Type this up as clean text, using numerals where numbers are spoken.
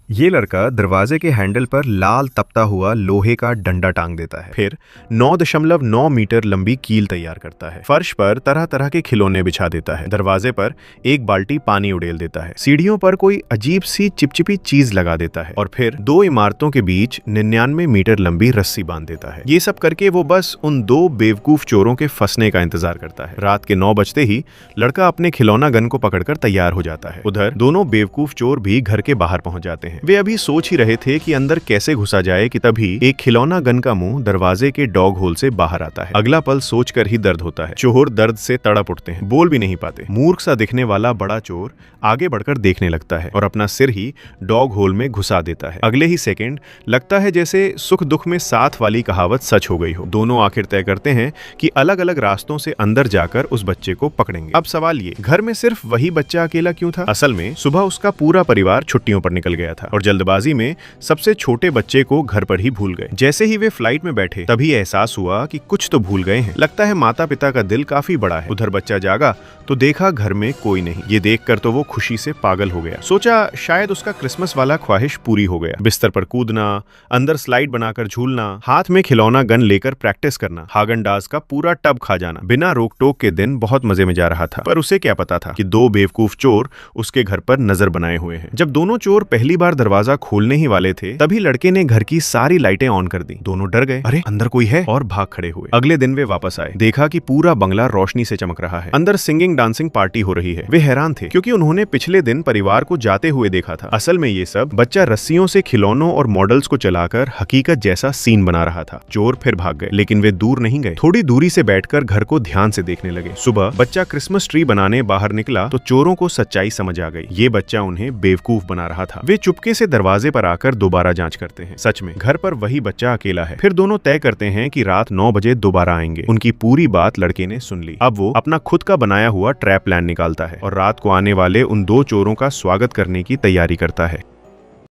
ये लड़का दरवाजे के हैंडल पर लाल तपता हुआ लोहे का डंडा टांग देता है, फिर 9.9 मीटर लंबी कील तैयार करता है। फर्श पर तरह तरह के खिलौने बिछा देता है। दरवाजे पर एक बाल्टी पानी उड़ेल देता है। सीढ़ियों पर कोई अजीब सी चिपचिपी चीज लगा देता है और फिर 2 इमारतों के बीच 99 मीटर लंबी रस्सी बांध देता है। ये सब करके वो बस उन 2 बेवकूफ चोरों के फंसने का इंतजार करता है। रात के 9 बजते ही लड़का अपने खिलौना गन को पकड़कर तैयार हो जाता है। उधर दोनों बेवकूफ चोर भी घर के बाहर पहुंच जाते हैं। वे अभी सोच ही रहे थे कि अंदर कैसे घुसा जाए कि तभी एक खिलौना गन का मुंह दरवाजे के डॉग होल से बाहर आता है। अगला पल सोचकर ही दर्द होता है। चोर दर्द से तड़प उठते हैं, बोल भी नहीं पाते। मूर्ख सा दिखने वाला बड़ा चोर आगे बढ़कर देखने लगता है और अपना सिर ही डॉग होल में घुसा देता है। अगले ही सेकंड लगता है जैसे सुख दुख में साथ वाली कहावत सच हो गई हो। दोनों आखिर तय करते हैं कि अलग अलग रास्तों से अंदर जाकर उस बच्चे को पकड़ेंगे। अब सवाल ये, घर में सिर्फ वही बच्चा अकेला क्यों था? असल में सुबह उसका पूरा परिवार छुट्टियों पर निकल गया था और जल्दबाजी में सबसे छोटे बच्चे को घर पर ही भूल गए। जैसे ही वे फ्लाइट में बैठे तभी एहसास हुआ कि कुछ तो भूल गए हैं। लगता है माता पिता का दिल काफी बड़ा है। उधर बच्चा जागा तो देखा घर में कोई नहीं। ये देखकर तो वो खुशी से पागल हो गया। सोचा शायद उसका क्रिसमस वाला ख्वाहिश पूरी हो गया। बिस्तर पर कूदना, अंदर स्लाइड बनाकर झूलना, हाथ में खिलौना गन लेकर प्रैक्टिस करना, हागन-डाज़ का पूरा टब खा जाना, बिना रोक टोक के दिन बहुत मजे में जा रहा था। पर उसे क्या पता था कि 2 बेवकूफ चोर उसके घर पर नजर बनाए हुए हैं। जब दोनों चोर पहली बार दरवाजा खोलने ही वाले थे तभी लड़के ने घर की सारी लाइटें ऑन कर दी। दोनों डर गए, अरे अंदर कोई है, और भाग खड़े हुए। अगले दिन वे वापस आए, देखा कि पूरा बंगला रोशनी से चमक रहा है। अंदर सिंगिंग डांसिंग पार्टी हो रही है। वे हैरान थे क्योंकि उन्होंने पिछले दिन परिवार को जाते हुए देखा था। असल में ये सब बच्चा रस्सियों से खिलौनों और मॉडल्स को चलाकर हकीकत जैसा सीन बना रहा था। चोर फिर भाग गए, लेकिन वे दूर नहीं गए। थोड़ी दूरी से बैठकर घर को ध्यान से देखने लगे। सुबह बच्चा क्रिसमस ट्री बनाने बाहर निकला तो चोरों को सच्चाई समझ आ गई। ये बच्चा उन्हें बेवकूफ बना रहा था। वे चुपके से दरवाजे पर आकर दोबारा जांच करते हैं। सच में घर पर वही बच्चा अकेला है। फिर दोनों तय करते हैं कि रात 9 बजे दोबारा आएंगे। उनकी पूरी बात लड़के ने सुन ली। अब वो अपना खुद का बनाया हुआ ट्रैप प्लान निकालता है और रात को आने वाले उन 2 चोरों का स्वागत करने की तैयारी करता है।